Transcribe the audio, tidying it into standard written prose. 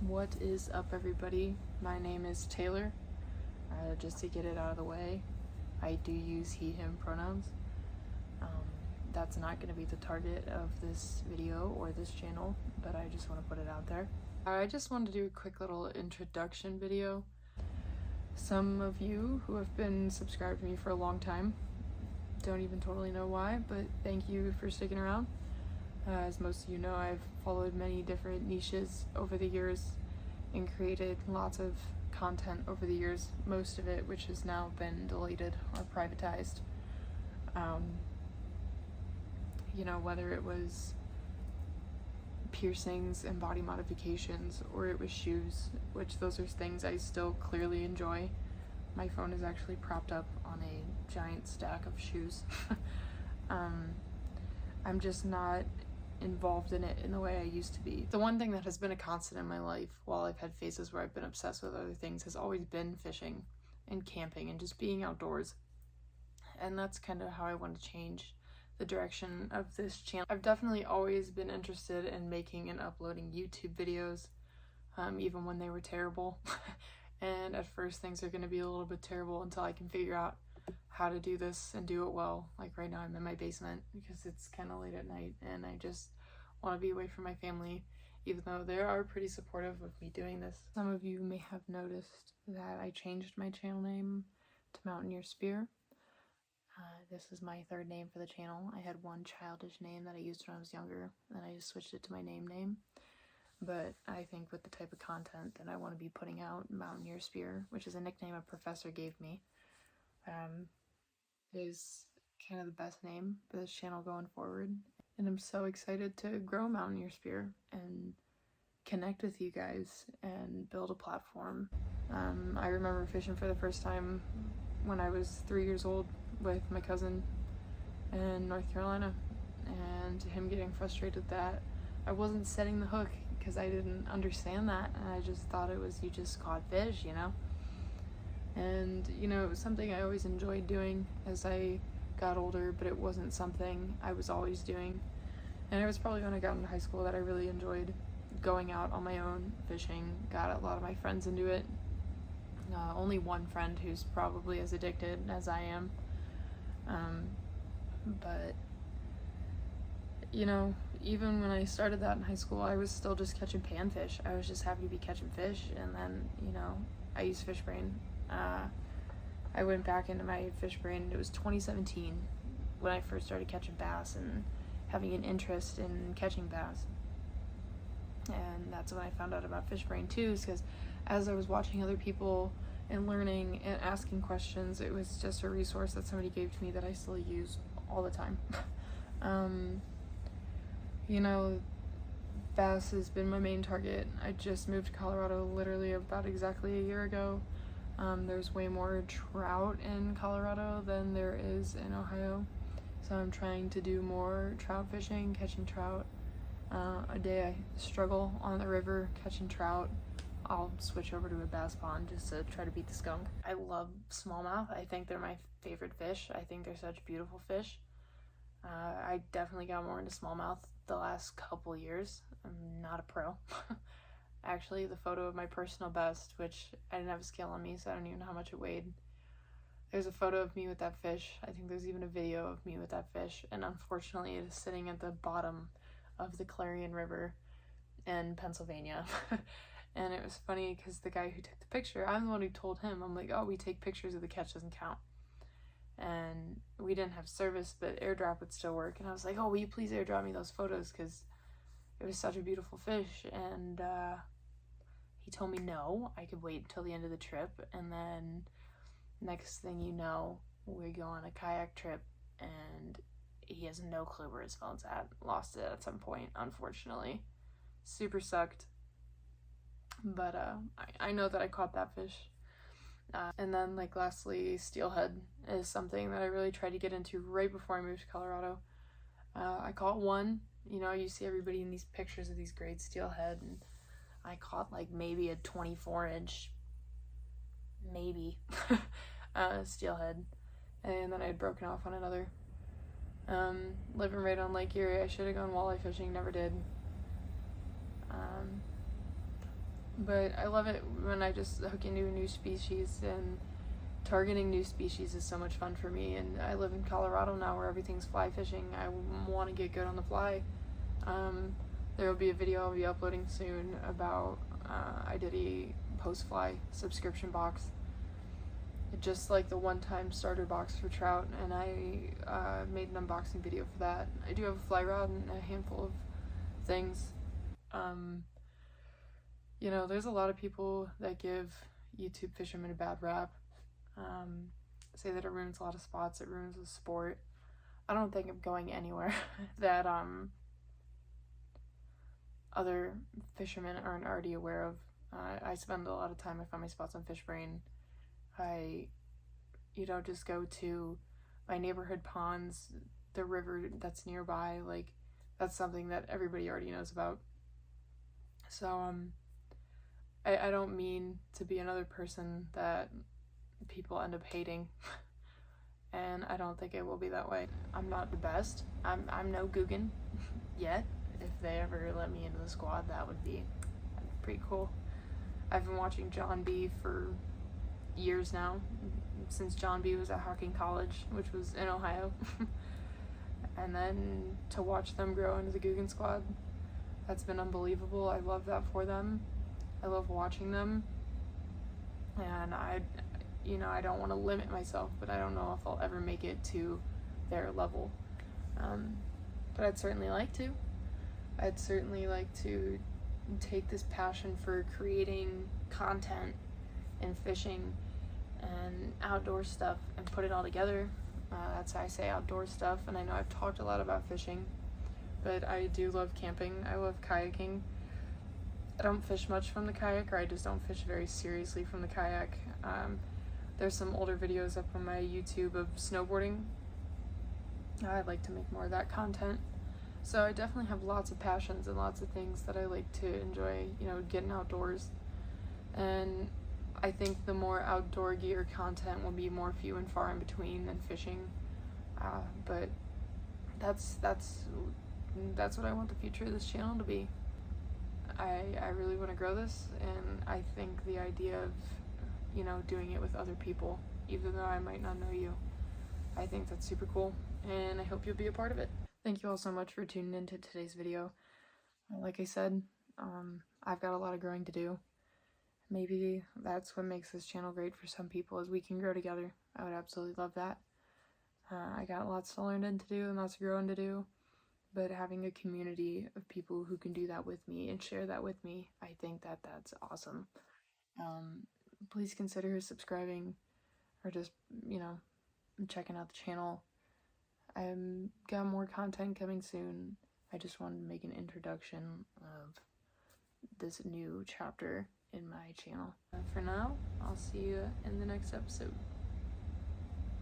What is up, everybody? My name is Taylor. Just to get it out of the way, I do use he, him pronouns. That's not going to be the target of this video or this channel, but I just want to put it out there. I just wanted to do a quick little introduction video. Some of you who have been subscribed to me for a long time don't even totally know why, but thank you for sticking around. As most of you know, I've followed many different niches over the years and created lots of content over the years, most of it which has now been deleted or privatized. Whether it was piercings and body modifications or it was shoes, which those are things I still clearly enjoy. My phone is actually propped up on a giant stack of shoes. I'm just not involved in it in the way I used to be. The one thing that has been a constant in my life, while I've had phases where I've been obsessed with other things, has always been fishing and camping and just being outdoors. And that's kind of how I want to change the direction of this channel. I've definitely always been interested in making and uploading YouTube videos, even when they were terrible. And at first things are going to be a little bit terrible until I can figure out how to do this and do it well. Like right now I'm in my basement because it's kind of late at night and I just want to be away from my family, even though they are pretty supportive of me doing this. Some of you may have noticed that I changed my channel name to Mountaineer Spear. This is my third name for the channel. I had one childish name that I used when I was younger, and I just switched it to my name. But I think with the type of content that I want to be putting out, Mountaineer Spear, which is a nickname a professor gave me, is kind of the best name for this channel going forward. And I'm so excited to grow Mountaineer Spear and connect with you guys and build a platform. I remember fishing for the first time when I was 3 years old with my cousin in North Carolina, and him getting frustrated that I wasn't setting the hook because I didn't understand that, and I just thought it was you just caught fish, And it was something I always enjoyed doing as I got older, but it wasn't something I was always doing. And it was probably when I got into high school that I really enjoyed going out on my own fishing, got a lot of my friends into it. Only one friend who's probably as addicted as I am. But even when I started that in high school, I was still just catching panfish. I was just happy to be catching fish, and then, I used FishBrain. I went back into my FishBrain. It was 2017 when I first started catching bass and having an interest in catching bass. And that's when I found out about FishBrain too, because as I was watching other people and learning and asking questions, it was just a resource that somebody gave to me that I still use all the time. Bass has been my main target. I just moved to Colorado literally about exactly a year ago. There's way more trout in Colorado than there is in Ohio, so I'm trying to do more trout fishing, catching trout. A day I struggle on the river catching trout, I'll switch over to a bass pond just to try to beat the skunk. I love smallmouth. I think they're my favorite fish. I think they're such beautiful fish. I definitely got more into smallmouth the last couple years. I'm not a pro. Actually, the photo of my personal best, which I didn't have a scale on me, so I don't even know how much it weighed. There's a photo of me with that fish. I think there's even a video of me with that fish, and unfortunately it is sitting at the bottom of the Clarion River in Pennsylvania. And it was funny because the guy who took the picture, I'm the one who told him, I'm like, oh, we take pictures of the catch, doesn't count. And we didn't have service, but airdrop would still work. And I was like, oh, will you please airdrop me those photos, because it was such a beautiful fish. And he told me no, I could wait until the end of the trip. And then next thing you know, we go on a kayak trip and he has no clue where his phone's at. Lost it at some point, unfortunately. Super sucked. But I know that I caught that fish. And then, lastly, steelhead is something that I really tried to get into right before I moved to Colorado. I caught one. You see everybody in these pictures of these great steelhead, and I caught maybe a 24-inch, maybe, steelhead. And then I had broken off on another. Living right on Lake Erie, I should have gone walleye fishing, never did. But I love it when I just hook into a new species, and targeting new species is so much fun for me. And I live in Colorado now where everything's fly fishing. I want to get good on the fly. There will be a video I'll be uploading soon about I did a post fly subscription box, just like the one-time starter box for trout, and I made an unboxing video for that. I do have a fly rod and a handful of things. You know, there's a lot of people that give YouTube fishermen a bad rap, say that it ruins a lot of spots, it ruins the sport. I don't think I'm going anywhere that other fishermen aren't already aware of. I spend a lot of time, I find my spots on FishBrain. I, just go to my neighborhood ponds, the river that's nearby. Like, that's something that everybody already knows about. So, I don't mean to be another person that people end up hating. And I don't think it will be that way. I'm not the best. I'm no Guggen yet. If they ever let me into the squad, that'd be pretty cool. I've been watching John B for years now, since John B was at Hocking College, which was in Ohio. And then to watch them grow into the Guggen squad, that's been unbelievable. I love that for them. I love watching them. And I don't want to limit myself, but I don't know if I'll ever make it to their level. But I'd certainly like to. I'd certainly like to take this passion for creating content and fishing and outdoor stuff and put it all together. That's why I say outdoor stuff, and I know I've talked a lot about fishing, but I do love camping. I love kayaking. I don't fish much from the kayak, or I just don't fish very seriously from the kayak. There's some older videos up on my YouTube of snowboarding. I'd like to make more of that content. So I definitely have lots of passions and lots of things that I like to enjoy, getting outdoors. And I think the more outdoor gear content will be more few and far in between than fishing. But that's what I want the future of this channel to be. I really want to grow this, and I think the idea of, doing it with other people, even though I might not know you, I think that's super cool, and I hope you'll be a part of it. Thank you all so much for tuning into today's video. Like I said, I've got a lot of growing to do. Maybe that's what makes this channel great for some people, is we can grow together. I would absolutely love that. I got lots to learn and to do and lots of growing to do, but having a community of people who can do that with me and share that with me, I think that's awesome. Please consider subscribing, or just, checking out the channel. I've got more content coming soon. I just wanted to make an introduction of this new chapter in my channel. For now, I'll see you in the next episode.